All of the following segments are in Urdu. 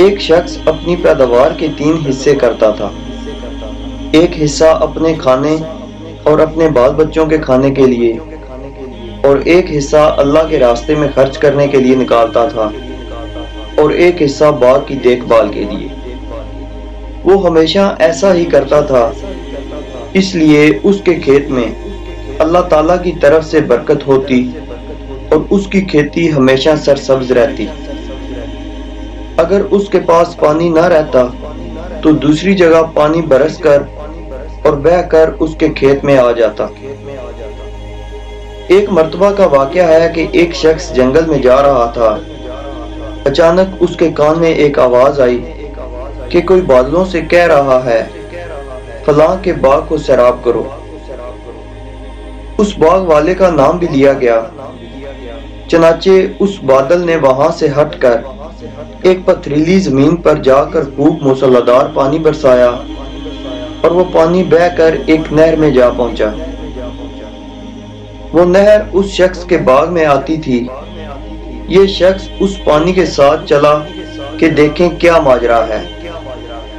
ایک شخص اپنی پیداوار کے 3 حصے کرتا تھا۔ ایک حصہ اپنے کھانے اور اپنے بال بچوں کے کھانے کے لیے، اور ایک حصہ اللہ کے راستے میں خرچ کرنے کے لیے نکالتا تھا، اور ایک حصہ باغ کی دیکھ بھال کے لیے۔ وہ ہمیشہ ایسا ہی کرتا تھا، اس لیے اس کے کھیت میں اللہ تعالیٰ کی طرف سے برکت ہوتی اور اس کی کھیتی ہمیشہ سرسبز رہتی۔ اگر اس کے پاس پانی نہ رہتا تو دوسری جگہ پانی برس کر اور بہہ کر اس کے کھیت میں آ جاتا۔ ایک مرتبہ کا واقعہ ہے کہ ایک شخص جنگل میں جا رہا تھا۔ اچانک اس کے کان میں ایک آواز آئی کہ کوئی بادلوں سے کہہ رہا ہے، فلاں کے باغ کو سیراب کرو۔ اس باغ والے کا نام بھی لیا گیا۔ چنانچہ اس بادل نے وہاں سے ہٹ کر ایک پتھریلی زمین پر جا کر خوب موسلادھار پانی برسایا، اور وہ پانی بہہ کر ایک نہر میں جا پہنچا۔ وہ نہر اس شخص کے باغ میں آتی تھی۔ یہ شخص اس پانی کے ساتھ چلا کہ دیکھیں کیا ماجرا ہے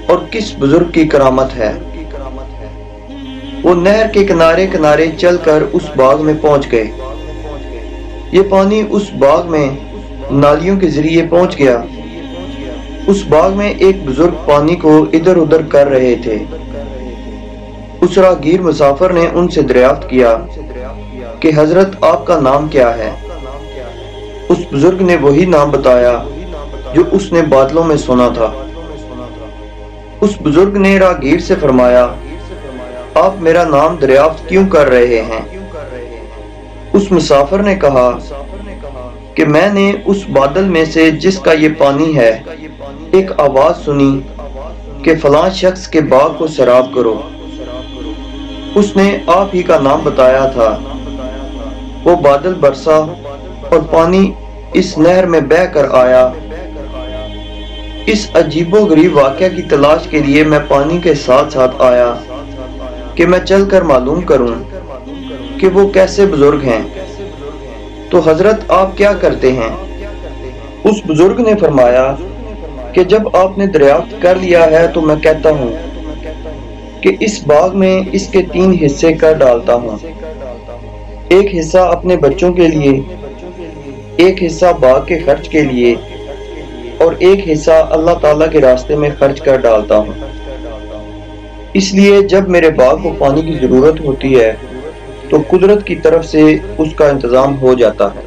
اور کس بزرگ کی کرامت ہے۔ وہ نہر کے کنارے کنارے چل کر اس باغ میں پہنچ گئے۔ یہ پانی اس باغ میں نالیوں کے ذریعے پہنچ گیا۔ اس باغ میں ایک بزرگ پانی کو ادھر ادھر کر رہے تھے۔ اس راہگیر مسافر نے ان سے دریافت کیا کہ حضرت آپ کا نام کیا ہے؟ اس بزرگ نے وہی نام بتایا جو اس نے بادلوں میں سنا تھا۔ اس بزرگ نے راہگیر سے فرمایا، آپ میرا نام دریافت کیوں کر رہے ہیں؟ اس مسافر نے کہا کہ میں نے اس بادل میں سے جس کا یہ پانی ہے ایک آواز سنی کہ فلاں شخص کے باغ کو سیراب کرو۔ اس نے آپ ہی کا نام بتایا تھا۔ وہ بادل برسا اور پانی اس نہر میں بہہ کر آیا۔ اس عجیب و غریب واقعہ کی تلاش کے لیے میں پانی کے ساتھ ساتھ آیا کہ میں چل کر معلوم کروں کہ وہ کیسے بزرگ ہیں۔ تو حضرت آپ کیا کرتے ہیں؟ اس بزرگ نے فرمایا کہ جب آپ نے دریافت کر لیا ہے تو میں کہتا ہوں کہ اس باغ میں اس کے 3 حصے کر ڈالتا ہوں۔ ایک حصہ اپنے بچوں کے لیے، ایک حصہ باغ کے خرچ کے لیے، اور ایک حصہ اللہ تعالیٰ کے راستے میں خرچ کر ڈالتا ہوں۔ اس لیے جب میرے باغ کو پانی کی ضرورت ہوتی ہے تو قدرت کی طرف سے اس کا انتظام ہو جاتا ہے۔